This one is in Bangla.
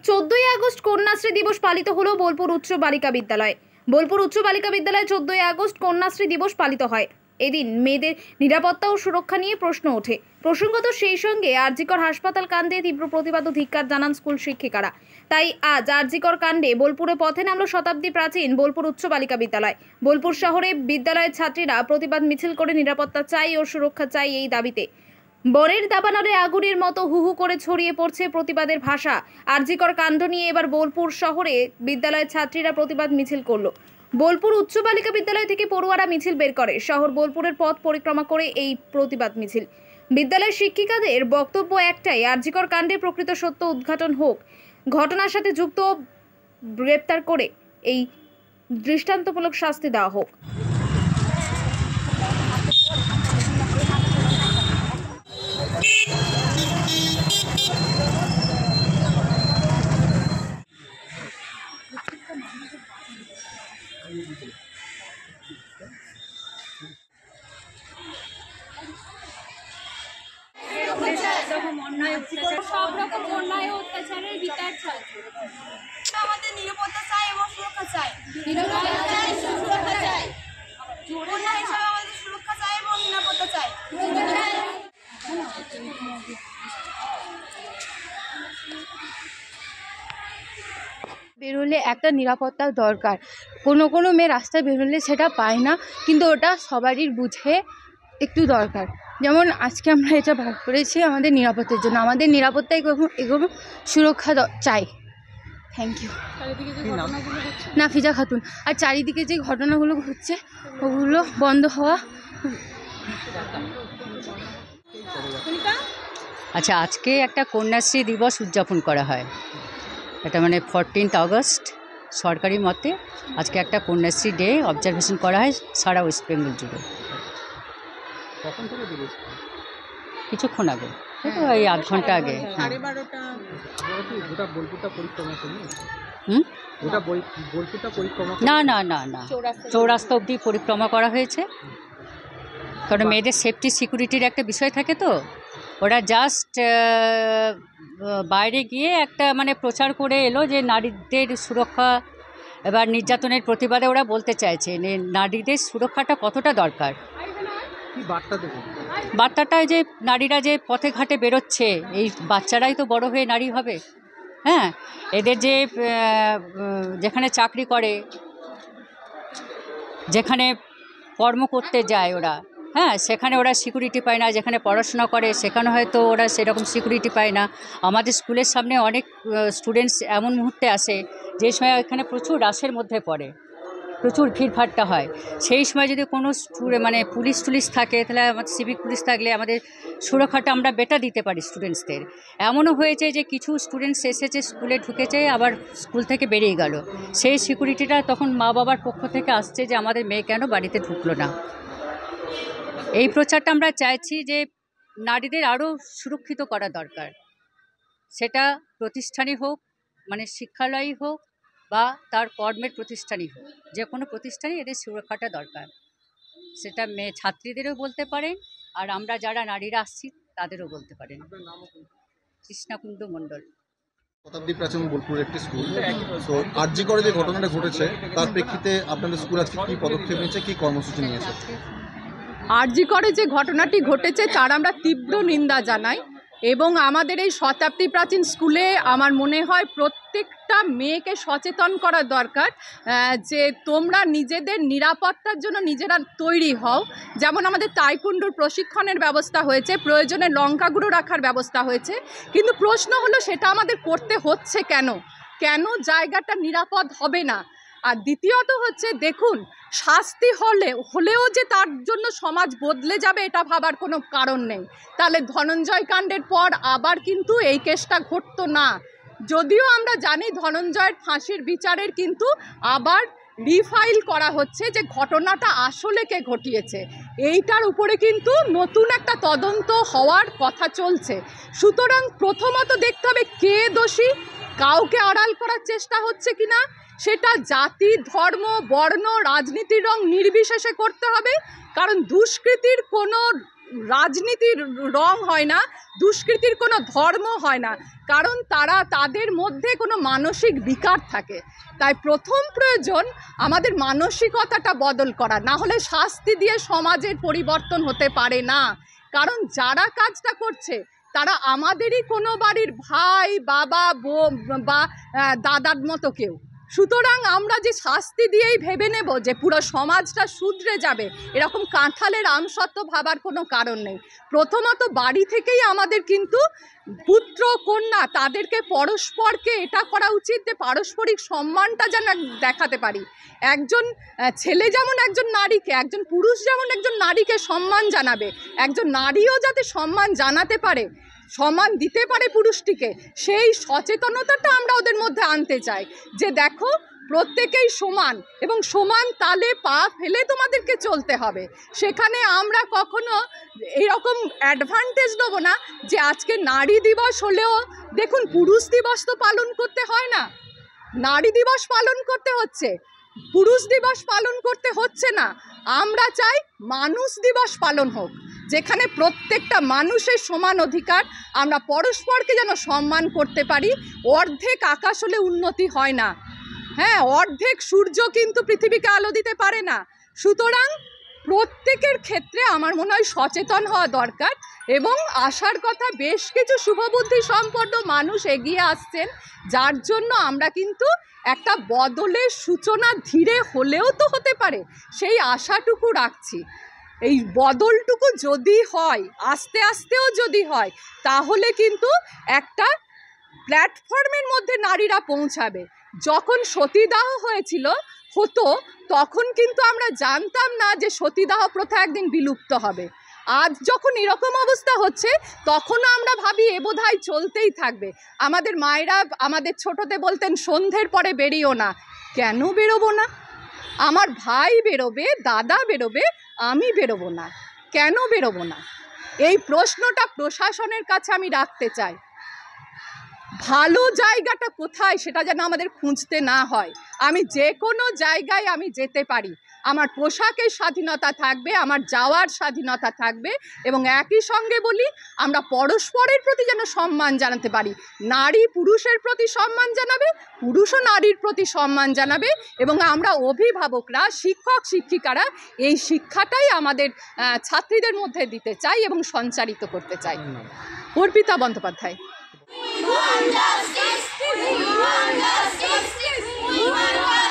14ই আগস্ট কন্যাশ্রী দিবস পালিত হলো বোলপুর উচ্চ বালিকা বিদ্যালয়ে। বোলপুর উচ্চ বালিকা বিদ্যালয়ে 14ই আগস্ট কন্যাশ্রী দিবস পালিত হয়। এদিন মেয়েদের নিরাপত্তা ও সুরক্ষা নিয়ে প্রশ্ন ওঠে। প্রসঙ্গত সেই সঙ্গে আরজিকর হাসপাতাল কাণ্ডে তীব্র প্রতিবাদ ও ধিক্কার জানান স্কুল শিক্ষিকারা। তাই আজ আরজিকর কাণ্ডে বোলপুরে পথে নামল শতাব্দী প্রাচীন বোলপুর উচ্চ বালিকা বিদ্যালয়। বোলপুর শহরে বিদ্যালয়ের ছাত্রীরা প্রতিবাদ মিছিল করে নিরাপত্তা চাই ও সুরক্ষা চাই এই দাবিতে। বনের দাবানলে আগুনের মতো হুহু করে ছড়িয়ে পড়ছে প্রতিবাদের ভাষা। আরজিকর কাণ্ড নিয়ে এবার বোলপুর শহরে বিদ্যালয়ের ছাত্রীরা প্রতিবাদ মিছিল করলো। বোলপুর উচ্চ বালিকা বিদ্যালয় থেকে পড়ুয়ারা মিছিল বের করে শহর বোলপুরের পথ পরিক্রমা করে এই প্রতিবাদ মিছিল। বিদ্যালয়ের শিক্ষিকাদের বক্তব্য একটাই, আরজিকর কাণ্ডের প্রকৃত সত্য উদ্ঘাটন হোক, ঘটনার সাথে যুক্ত গ্রেপ্তার করে এই দৃষ্টান্তমূলক শাস্তি দেওয়া হোক। সব রকম অন্যায় অত্যাচারের বিচার চাই। আমাদের নিরাপত্তা চাই এবং সুরক্ষা চাই। অন্যায় হিসাবে আমাদের সুরক্ষা চাই এবং নিরাপত্তা চাই। বেরোলে একটা নিরাপত্তার দরকার। কোনো মেয়ে রাস্তায় বেরোলে সেটা পায় না, কিন্তু ওটা সবারই বুঝে একটু দরকার। যেমন আজকে আমরা এটা ভাগ করেছি আমাদের নিরাপত্তার জন্য, আমাদের নিরাপত্তায় এগুলো সুরক্ষা চাই। Thank you. নাফিজা খাতুন। আর চারিদিকে যে ঘটনাগুলো হচ্ছে ওগুলো বন্ধ হওয়া। আচ্ছা, আজকে একটা কন্যাশ্রী দিবস উদযাপন করা হয়। এটা মানে 14th আগস্ট সরকারি মতে আজকে একটা কন্যাশ্রী ডে অবজারভেশন করা হয় সারা ওয়েস্ট বেঙ্গল জুড়ে। কিছুক্ষণ আগে, এই আধ ঘন্টা আগে। না না না না, চৌরাস্তা অবধি পরিক্রমা করা হয়েছে। কারণ মেয়েদের সেফটি সিকিউরিটির একটা বিষয় থাকে, তো ওরা জাস্ট বাইরে গিয়ে একটা মানে প্রচার করে এলো যে নারীদের সুরক্ষা এবার নির্যাতনের প্রতিবাদে ওরা বলতে চাইছে নারীদের সুরক্ষাটা কতটা দরকার। বার্তাটা যে নারীরা যে পথে ঘাটে বেরোচ্ছে, এই বাচ্চারাই তো বড় হয়ে নারী হবে। হ্যাঁ, এদের যে যেখানে চাকরি করে, যেখানে কর্ম করতে যায় ওরা, হ্যাঁ, সেখানে ওরা সিকিউরিটি পায় না। যেখানে পড়াশোনা করে সেখানে হয়তো ওরা সেরকম সিকিউরিটি পায় না। আমাদের স্কুলের সামনে অনেক স্টুডেন্টস এমন মুহূর্তে আসে যে সময় এখানে প্রচুর রাশের মধ্যে পড়ে, প্রচুর ভিড়ভাট্টা হয়। সেই সময় যদি কোনো মানে পুলিশ থাকে, তাহলে আমাদের সিভিক পুলিশ থাকলে আমাদের সুরক্ষাটা আমরা বেটার দিতে পারি স্টুডেন্টসদের। এমনও হয়েছে যে কিছু স্টুডেন্টস এসেছে, স্কুলে ঢুকেছে, আবার স্কুল থেকে বেরিয়ে গেল। সেই সিকিউরিটিটা তখন মা বাবার পক্ষ থেকে আসছে যে আমাদের মেয়ে কেন বাড়িতে ঢুকলো না। এই প্রচারটা আমরা চাইছি যে নারীদের আরও সুরক্ষিত করা দরকার। সেটা প্রতিষ্ঠানই হোক, মানে শিক্ষালয়ই হোক, বা তার কর্মের প্রতিষ্ঠানই হোক, যে কোনো প্রতিষ্ঠানই এদের সুরক্ষাটা দরকার। সেটা মেয়ে ছাত্রীদেরও বলতে পারেন, আর আমরা যারা নারীরা আসছি তাদেরও বলতে পারেন। কৃষ্ণাকুণ্ড মণ্ডল, শতাব্দী প্রাচীন বোলপুরের একটি স্কুল। তো আরজিকরে যে ঘটনাটা ঘটেছে তার প্রেক্ষিতে আপনাদের স্কুল আজকে কী পদক্ষেপ নিয়েছে, কী কর্মসূচি নিয়েছে? আরজিকরে যে ঘটনাটি ঘটেছে তার আমরা তীব্র নিন্দা জানাই, এবং আমাদের এই শতাব্দী প্রাচীন স্কুলে আমার মনে হয় প্রত্যেকটা মেয়েকে সচেতন করা দরকার যে তোমরা নিজেদের নিরাপত্তার জন্য নিজেরা তৈরি হও। যেমন আমাদের তাইকুন্ডোর প্রশিক্ষণের ব্যবস্থা হয়েছে, প্রয়োজনে লঙ্কা গুঁড়ো রাখার ব্যবস্থা হয়েছে, কিন্তু প্রশ্ন হলো সেটা আমাদের করতে হচ্ছে কেন জায়গাটা নিরাপদ হবে না? আর দ্বিতীয়ত হচ্ছে, দেখুন, শাস্তি হলেও যে তার জন্য সমাজ বদলে যাবে এটা ভাবার কোনো কারণ নেই। তাহলে ধনঞ্জয় কাণ্ডের পর আবার কিন্তু এই কেসটা ঘটতো না। যদিও আমরা জানি ধনঞ্জয়ের ফাঁসির বিচারের কিন্তু আবার রিফাইল করা হচ্ছে যে ঘটনাটা আসলে কে ঘটিয়েছে, এইটার উপরে কিন্তু নতুন একটা তদন্ত হওয়ার কথা চলছে। সুতরাং প্রথমত দেখতে হবে কে দোষী, কাউকে আড়াল করার চেষ্টা হচ্ছে কিনা, সেটা জাতি, ধর্ম, বর্ণ, রাজনীতির রং নির্বিশেষে করতে হবে। কারণ দুষ্কৃতির কোনো রাজনীতির রং হয় না, দুষ্কৃতির কোনো ধর্ম হয় না, কারণ তাদের মধ্যে কোনো মানসিক বিকার থাকে। তাই প্রথম প্রয়োজন আমাদের মানসিকতাটা বদল করা, না হলে শাস্তি দিয়ে সমাজের পরিবর্তন হতে পারে না। কারণ যারা কাজটা করছে তারা আমাদেরই কোনো বাড়ির ভাই, বাবা, বা দাদার মতো কেউ। সুতরাং আমরা যে শাস্তি দিয়েই ভেবে নেব যে পুরো সমাজটা শুধরে যাবে, এরকম কাঁঠালের আমসত্ত্ব ভাবার কোনো কারণ নেই। প্রথমত বাড়ি থেকেই আমাদের কিন্তু পুত্র কন্যা তাদেরকে পরস্পরকে এটা করা উচিত যে পারস্পরিক সম্মানটা যেন দেখাতে পারি। একজন ছেলে যেমন একজন নারীকে, একজন পুরুষ যেমন একজন নারীকে সম্মান জানাবে, একজন নারীও যাতে সম্মান জানাতে পারে, সম্মান দিতে পারে পুরুষটিকে, সেই সচেতনতাটা আমরা ওদের মধ্যে আনতে চাই যে দেখো প্রত্যেকেই সমান এবং সমান তালে পা ফেলে তোমাদেরকে চলতে হবে। সেখানে আমরা কখনো এরকম অ্যাডভান্টেজ দেবো না যে আজকে নারী দিবস হলেও দেখুন পুরুষ দিবস তো পালন করতে হয় না, নারী দিবস পালন করতে হচ্ছে, পুরুষ দিবস পালন করতে হচ্ছে না। আমরা চাই মানুষ দিবস পালন হোক, যেখানে প্রত্যেকটা মানুষের সমান অধিকার, আমরা পরস্পরকে যেন সম্মান করতে পারি। অর্ধেক আকাশ হলে উন্নতি হয় না, হ্যাঁ, অর্ধেক সূর্য কিন্তু পৃথিবীকে আলো দিতে পারে না। সুতরাং প্রত্যেকের ক্ষেত্রে আমার মনে হয় সচেতন হওয়া দরকার এবং আশার কথা বেশ কিছু শুভবুদ্ধি সম্পন্ন মানুষ এগিয়ে আসছেন, যার জন্য আমরা কিন্তু একটা বদলের সূচনা ধীরে হলেও তো হতে পারে সেই আশাটুকু রাখছি। এই বদলটুকু যদি হয়, আস্তে আস্তেও যদি হয়, তাহলে কিন্তু একটা প্ল্যাটফর্মের মধ্যে নারীরা পৌঁছাবে। যখন সতীদাহ হতো তখন কিন্তু আমরা জানতাম না যে সতীদাহ প্রথা একদিন বিলুপ্ত হবে। আজ যখন এরকম অবস্থা হচ্ছে তখনও আমরা ভাবি এ বোধহয় চলতেই থাকবে। আমাদের মায়েরা আমাদের ছোটতে বলতেন সন্ধ্যের পরে বেরিও না। কেন বেরোবো না? আমার ভাই বেরোবে, দাদা বেরোবে, আমি বেরোবো না, কেন বেরোবো না? এই প্রশ্নটা প্রশাসনের কাছে আমি রাখতে চাই। ভালো জায়গাটা কোথায় সেটা যেন আমাদের খুঁজতে না হয়। আমি যে কোনো জায়গায় আমি যেতে পারি, আমার পোশাকের স্বাধীনতা থাকবে, আমার যাওয়ার স্বাধীনতা থাকবে এবং একই সঙ্গে বলি আমরা পরস্পরের প্রতি যেন সম্মান জানাতে পারি। নারী পুরুষের প্রতি সম্মান জানাবে, পুরুষও নারীর প্রতি সম্মান জানাবে এবং আমরা অভিভাবকরা, শিক্ষক শিক্ষিকারা এই শিক্ষাটাই আমাদের ছাত্রীদের মধ্যে দিতে চাই এবং সঞ্চারিত করতে চাই। Arpita Bandyopadhyay. We want justice! We want justice! We want justice!